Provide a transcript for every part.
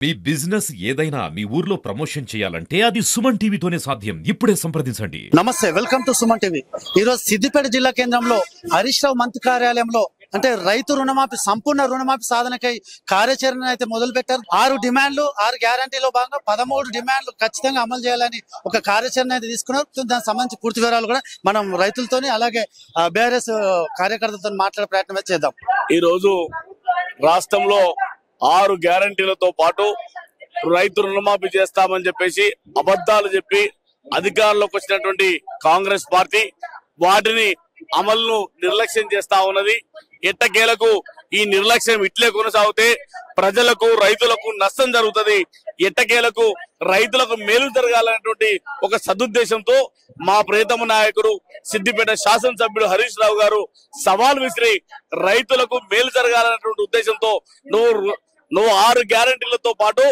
మీ business ఏదైనా మీ ఊర్లో promotion చేయాలంటే అది సుమన్ టీవీతోనే సాధ్యం. ఇప్పుడే సంప్రదించండి. నమస్తే, వెల్కమ్ టు సుమన్ టీవీ. ఈరోజు సిద్దిపేట జిల్లా కేంద్రంలో హరీష్ రావు మంత్రి కార్యాలయంలో రైతు రుణమాఫీ సంపూర్ణ రుణమాఫీ సాధనకై కార్యాచరణ అయితే మొదలు పెట్టారు. 6 డిమాండ్లు 6 గ్యారంటీలో భాగంగా 13 డిమాండ్లు ఖచ్చితంగా అమలు చేయాలని ఒక కార్యాచరణ అయితే తీసుకున్నారు. దానికి సంబంధించి పూర్తి వివరాలు కూడా మనం రైతులతోని అలాగే బీఆర్ఎస్ కార్యకర్తలతో మాట్లాడే ప్రయత్నం అయితే చేద్దాం. ఈ రోజు రాష్ట్రంలో 6 గ్యారంటీలతో పాటు రైతు రుణమాఫీ చేస్తామని చెప్పేసి అబద్ధాలు చెప్పి అధికారంలోకి వచ్చినటువంటి కాంగ్రెస్ పార్టీ వాటిని అమలును నిర్లక్ష్యం చేస్తా ఉన్నది. ఎట్టకేలకు ఈ నిర్లక్ష్యం ఇట్లే కొనసాగితే ప్రజలకు రైతులకు నష్టం జరుగుతుంది. ఎట్టకేలకు రైతులకు మేలు జరగాలనేటువంటి ఒక సదుద్దేశంతో మా ప్రియతమ నాయకుడు సిద్దిపేట శాసనసభ్యుడు హరీష్ రావు గారు సవాల్ విసిరి రైతులకు మేలు జరగాలనేటువంటి ఉద్దేశంతో నువ్వు 6 గ్యారంటీలతో పాటు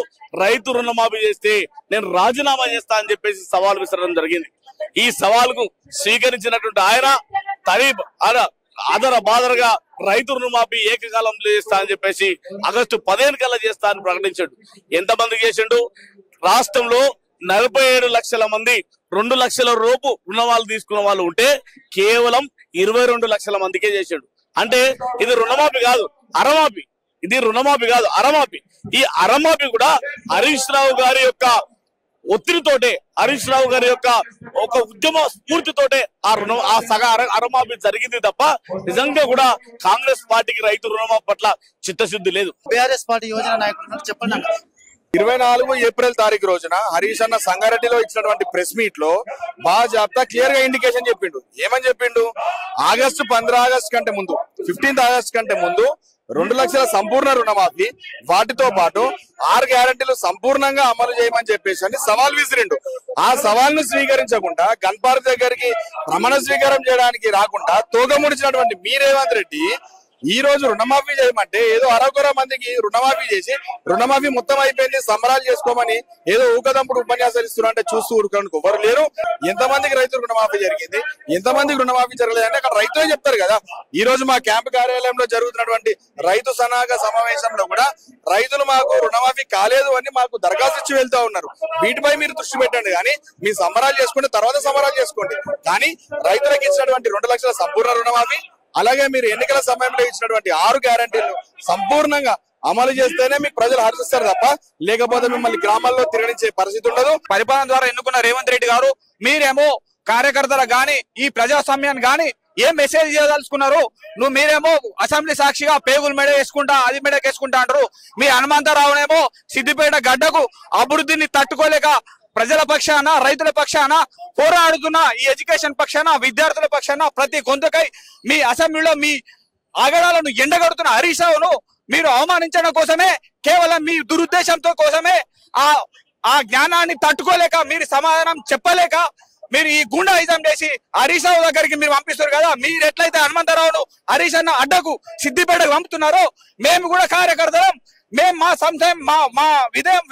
రైతు రుణమాఫీ చేస్తే నేను రాజీనామా చేస్తా అని చెప్పేసి సవాల్ విసరడం జరిగింది. ఈ సవాల్కు స్వీకరించినటువంటి ఆయన ఆదర బాదరగా రైతు రుణమాఫీ ఏకకాలంలో చేస్తా అని చెప్పేసి ఆగస్టు 15 కల్లా చేస్తా అని ప్రకటించాడు. ఎంతమందికి చేసిండు? రాష్ట్రంలో 47 లక్షల మంది 2 లక్షల రూపు రుణమాలు తీసుకున్న వాళ్ళు ఉంటే కేవలం 22 లక్షల మందికే చేసాడు. అంటే ఇది రుణమాఫీ కాదు, అరమాఫీ. ఇది రుణమాఫీ కాదు, అరమాఫీ. ఈ అరమాఫీ కూడా హరీష్ రావు గారి యొక్క ఒత్తిడితోటే, హరీష్ రావు గారి యొక్క ఒక ఉద్యమ స్ఫూర్తితోటే ఆ సగ అరమాఫీ జరిగింది తప్ప నిజంగా కూడా కాంగ్రెస్ పార్టీకి రైతు రుణమాఫీ పట్ల చిత్తశుద్ధి లేదు. బీఆర్ఎస్ పార్టీ యోజన నాయకులు చెప్పండి. 24 ఏప్రిల్ తారీఖు రోజున హరీష్ అన్న సంగారెడ్డిలో ఇచ్చినటువంటి ప్రెస్ మీట్ లో బాజాబ్తా క్లియర్ గా ఇండికేషన్ చెప్పిండు. ఏమని చెప్పిండు? ఆగస్టు 15 కంటే ముందు, 15 ఆగస్టు కంటే ముందు 2 లక్షల సంపూర్ణ రుణమాఫీ, వాటితో పాటు 6 గ్యారంటీలు సంపూర్ణంగా అమలు చేయమని చెప్పేసి అని సవాల్ విసిరిండు. ఆ సవాల్ ను స్వీకరించకుండా గన్పార్క్ దగ్గరికి ప్రమాణ స్వీకారం చేయడానికి రాకుండా తోగముడిచినటువంటి మీ రేవంత్ రెడ్డి ఈ రోజు రుణమాఫీ చేయమంటే ఏదో అరకొర మందికి రుణమాఫీ చేసి రుణమాఫీ మొత్తం అయిపోయింది సంబరాలు చేసుకోమని ఏదో ఊకదంపుడు ఉపన్యాసాలు ఇస్తున్నారంటే చూస్తూ ఊరుకోవడానికి ఎవరు లేరు. ఎంతమందికి రైతు రుణమాఫీ జరిగింది, ఎంతమందికి రుణమాఫీ జరగలేదంటే అక్కడ రైతులే చెప్తారు కదా. ఈ రోజు మా క్యాంపు కార్యాలయంలో జరుగుతున్నటువంటి రైతు సన్నాహక సమావేశంలో కూడా రైతులు మాకు రుణమాఫీ కాలేదు అని మాకు దరఖాస్తు ఇచ్చి వెళ్తా ఉన్నారు. వీటిపై మీరు దృష్టి పెట్టండి, కానీ మీ సంబరాలు చేసుకుంటే తర్వాత సంబరాలు చేసుకోండి. కానీ రైతులకు ఇచ్చినటువంటి 2 లక్షల సంపూర్ణ రుణమాఫీ, అలాగే మీరు ఎన్నికల సమయంలో ఇచ్చినటువంటి 6 గ్యారంటీలు సంపూర్ణంగా అమలు చేస్తేనే మీకు ప్రజలు హర్షిస్తారు తప్ప లేకపోతే మిమ్మల్ని గ్రామాల్లో తిరగనిచ్చే పరిస్థితి ఉండదు. పరిపాలన ద్వారా ఎన్నుకున్న రేవంత్ రెడ్డి గారు మీరేమో కార్యకర్తలు గాని ఈ ప్రజాస్వామ్యాన్ని గాని ఏం మెసేజ్ చేయదలుచుకున్నారు? మీరేమో అసెంబ్లీ సాక్షిగా పేగులు మెడ వేసుకుంటా అది మెడకేసుకుంటా అంటారు. మీ హనుమంతరావునేమో సిద్దిపేట గడ్డకు అభివృద్ధిని తట్టుకోలేక ప్రజల పక్షాన రైతుల పక్షాన పోరాడుతున్న ఈ ఎడ్యుకేషన్ పక్షాన విద్యార్థుల పక్షాన ప్రతి గొంతుకై మీ అసెంబ్లీలో మీ ఆగడాలను ఎండగడుతున్న హరీష్ రావును మీరు అవమానించడం కోసమే, కేవలం మీ దురుద్దేశంతో కోసమే ఆ జ్ఞానాన్ని తట్టుకోలేక మీరు సమాధానం చెప్పలేక మీరు ఈ గుండాయిజం చేసి హరీష్ రావు దగ్గరికి మీరు పంపిస్తారు కదా. మీరు ఎట్లయితే హనుమంతరావును హరీష్ అన్న అడ్డకు సిద్దిపేటకు పంపుతున్నారో మేము కూడా కార్యకర్తలం, మేము మా సంశయం మా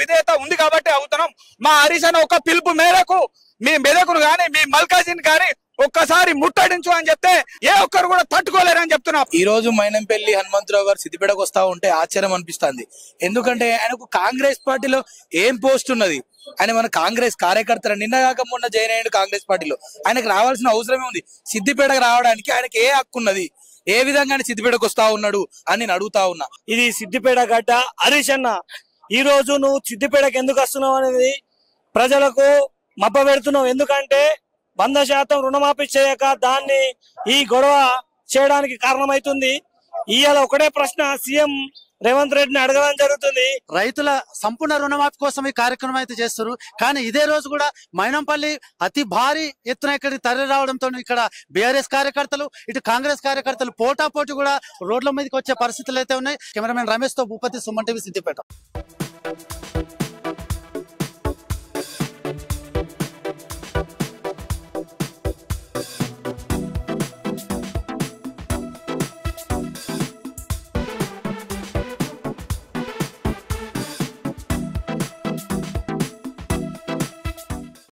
విధేయత ఉంది కాబట్టి అవుతున్నాం. మా హరీష్ అన్న ఒక పిలుపు మేరకు మీ మెదకును గాని మీ మల్కాజిని గాని ఒక్కసారి ముట్టడించు అని చెప్తే ఏ ఒక్కరు కూడా తట్టుకోలేరని చెప్తున్నాం. ఈ రోజు మైనంపల్లి హనుమంతరావు గారు సిద్దిపేటకు వస్తా ఉంటే ఆశ్చర్యం అనిపిస్తుంది. ఎందుకంటే ఆయనకు కాంగ్రెస్ పార్టీలో ఏం పోస్ట్ ఉన్నది? ఆయన మన కాంగ్రెస్ కార్యకర్తలు నిన్న కాక మొన్న జాయిన్ అయ్యాడు కాంగ్రెస్ పార్టీలో. ఆయనకు రావాల్సిన అవసరమే ఉంది. సిద్దిపేటకు రావడానికి ఆయనకి ఏ హక్కు ఉన్నది? ఏ విధంగా సిద్దిపేటకు వస్తా ఉన్నాడు అని నేను అడుగుతా ఉన్నా. ఇది సిద్దిపేట గడ్డ. హరీష్ అన్న, ఈ రోజు నువ్వు సిద్దిపేటకు ఎందుకు వస్తున్నావు అనేది ప్రజలకు మప్ప పెడుతున్నావు. ఎందుకంటే 100% రుణమాఫీ చేయక దాన్ని ఈ గొడవ చేయడానికి కారణమైతుంది. ఇవాళ ఒకటే ప్రశ్న సీఎం రేవంత్ రెడ్డిని అడగడం జరుగుతుంది. రైతుల సంపూర్ణ రుణమాఫీ కోసం ఈ కార్యక్రమం అయితే చేస్తారు. కానీ ఇదే రోజు కూడా మైనంపల్లి అతి భారీ ఎత్తున ఇక్కడికి తరలి రావడంతో ఇక్కడ బీఆర్ఎస్ కార్యకర్తలు ఇటు కాంగ్రెస్ కార్యకర్తలు పోటాపోటీ కూడా రోడ్ల మీదకి వచ్చే పరిస్థితులు అయితే ఉన్నాయి. కెమెరామెన్ రమేష్ తో భూపతి, సుమన్ టీవీ, సిద్దిపేట.